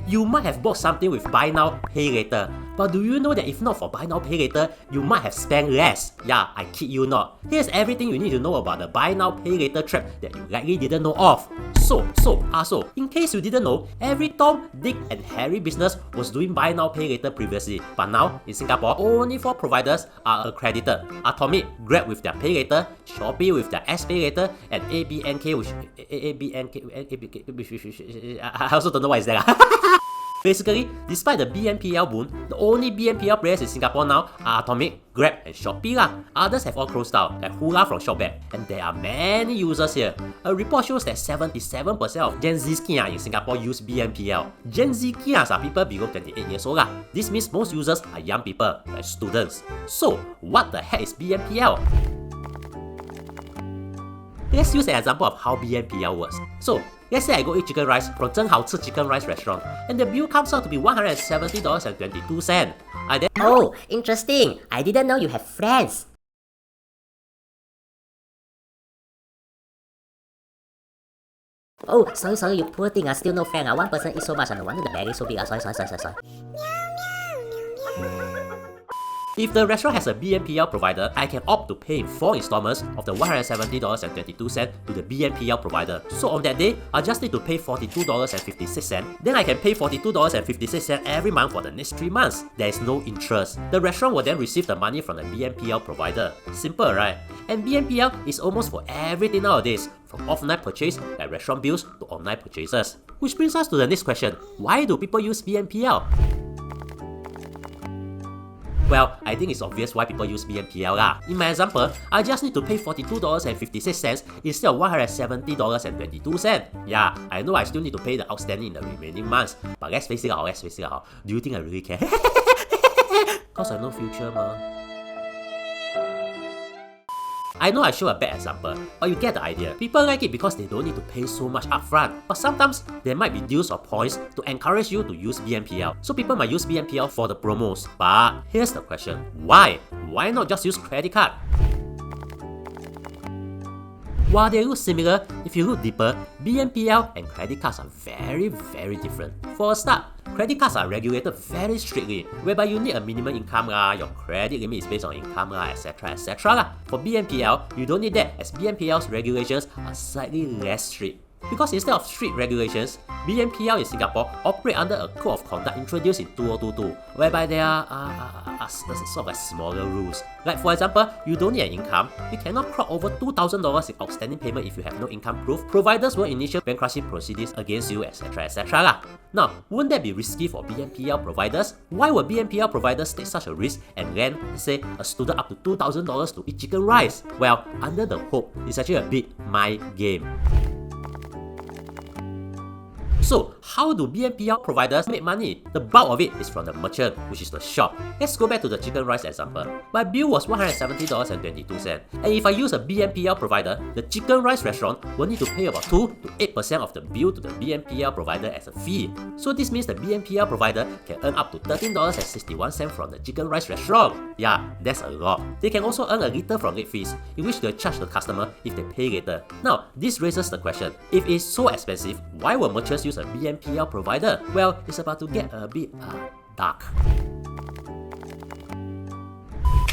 You might have bought something with buy now, pay later. But do you know that if not for buy now, pay later, you might have spent less? Yeah, I kid you not. Here's everything you need to know about the buy now, pay later trap that you likely didn't know of. So, in case you didn't know, every Tom, Dick and Harry business was doing buy now, pay later previously. But now, in Singapore, only 4 providers are accredited. Atome, Grab with their PayLater, Shopee with their SPayLater, and ABNK I also don't know what is that. Basically, despite the BNPL boom, the only BNPL players in Singapore now are Atome, Grab, and Shopee lah. Others have all closed down, like Hoolah from Shopee, and there are many users here. A report shows that 77% of Gen Z kids in Singapore use BNPL. Gen Z kids are people below 28 years old lah. This means most users are young people, like students. So, what the heck is BNPL? Let's use an example of how BNPL works. So, let's say I go eat chicken rice from 真好吃 chicken rice restaurant, and the bill comes out to be $170.22. Oh, interesting. I didn't know you have friends. Oh, sorry, you poor thing. Still no fan. One person eat so much, and no wonder the bag is so big. Sorry. If the restaurant has a BNPL provider, I can opt to pay in 4 installments of the $170.22 to the BNPL provider. So on that day, I just need to pay $42.56. Then I can pay $42.56 every month for the next 3 months. There is no interest. The restaurant will then receive the money from the BNPL provider. Simple, right? And BNPL is almost for everything nowadays, from offline purchase like restaurant bills to online purchases. Which brings us to the next question. Why do people use BNPL? Well, I think it's obvious why people use BNPL lah. In my example, I just need to pay $42.56 instead of $170.22. Yeah, I know I still need to pay the outstanding in the remaining months, but let's face it out. Do you think I really care? Cause I know future ma. I know I show a bad example, but you get the idea. People like it because they don't need to pay so much upfront. But sometimes, there might be deals or points to encourage you to use BNPL. So people might use BNPL for the promos. But here's the question. Why? Why not just use credit card? While they look similar, if you look deeper, BNPL and credit cards are very, very different. For a start, credit cards are regulated very strictly, whereby you need a minimum income lah, your credit limit is based on income lah, etc. lah. For BNPL, you don't need that, as BNPL's regulations are slightly less strict. Because instead of strict regulations, BNPL in Singapore operate under a code of conduct introduced in 2022, whereby there are sort of like smaller rules. Like for example, you don't need an income, you cannot clock over $2,000 in outstanding payment if you have no income proof, providers will initiate bankruptcy proceedings against you, etc. lah. Now, wouldn't that be risky for BNPL providers? Why would BNPL providers take such a risk and lend, say, a student up to $2,000 to eat chicken rice? Well, under the hope, it's actually a big mind game. So, how do BNPL providers make money? The bulk of it is from the merchant, which is the shop. Let's go back to the chicken rice example. My bill was $170.22, and if I use a BNPL provider, the chicken rice restaurant will need to pay about 2 to 8% of the bill to the BNPL provider as a fee. So this means the BNPL provider can earn up to $13.61 from the chicken rice restaurant. Yeah, that's a lot. They can also earn a little from late fees, in which they'll charge the customer if they pay later. Now, this raises the question, if it's so expensive, why will merchants use a BNPL provider? Well, it's about to get a bit dark.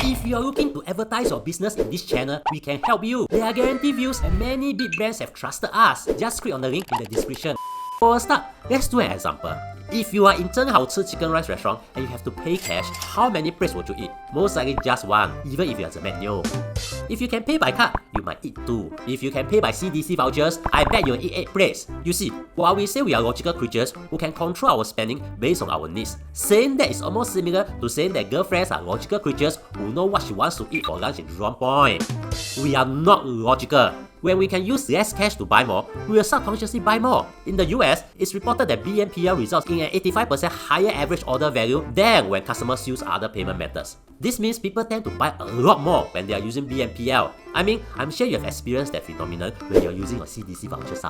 If you are looking to advertise your business in this channel, we can help you. There are guaranteed views and many big brands have trusted us. Just click on the link in the description. For a start, let's do an example. If you are in 真好吃 chicken rice restaurant and you have to pay cash, how many plates would you eat? Most likely just 1, even if you are the menu. If you can pay by card, you might eat 2. If you can pay by CDC vouchers, I bet you'll eat 8 plates. You see, while we say we are logical creatures who can control our spending based on our needs, saying that is almost similar to saying that girlfriends are logical creatures who know what she wants to eat for lunch in Jurong Point. We are not logical. When we can use less cash to buy more, we will subconsciously buy more. In the US, it's reported that BNPL results in an 85% higher average order value than when customers use other payment methods. This means people tend to buy a lot more when they are using BNPL. I mean, I'm sure you have experienced that phenomenon when you're using your CDC vouchers.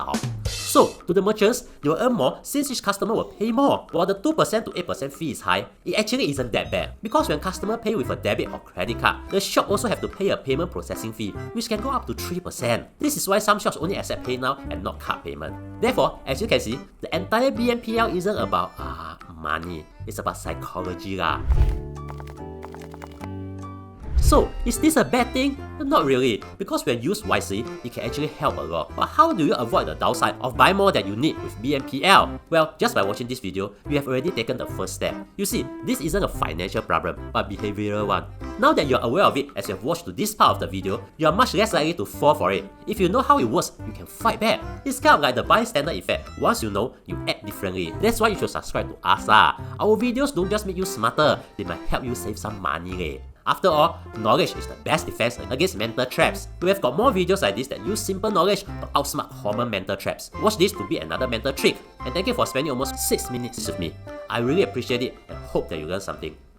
So, to the merchants, they will earn more since each customer will pay more. While the 2% to 8% fee is high, it actually isn't that bad. Because when customers pay with a debit or credit card, the shop also have to pay a payment processing fee, which can go up to 3%. This is why some shops only accept PayNow and not card payment. Therefore, as you can see, the entire BNPL isn't about money. It's about psychology lah. So, is this a bad thing? Not really, because when used wisely, it can actually help a lot. But how do you avoid the downside of buying more than you need with BNPL? Well, just by watching this video, you have already taken the first step. You see, this isn't a financial problem, but behavioral one. Now that you're aware of it as you have watched to this part of the video, you are much less likely to fall for it. If you know how it works, you can fight back. It's kind of like the bystander effect. Once you know, you act differently. That's why you should subscribe to us lah. Our videos don't just make you smarter, they might help you save some money leh. After all, knowledge is the best defense against mental traps. We have got more videos like this that use simple knowledge to outsmart common mental traps. Watch this to beat another mental trick. And thank you for spending almost 6 minutes with me. I really appreciate it and hope that you learned something.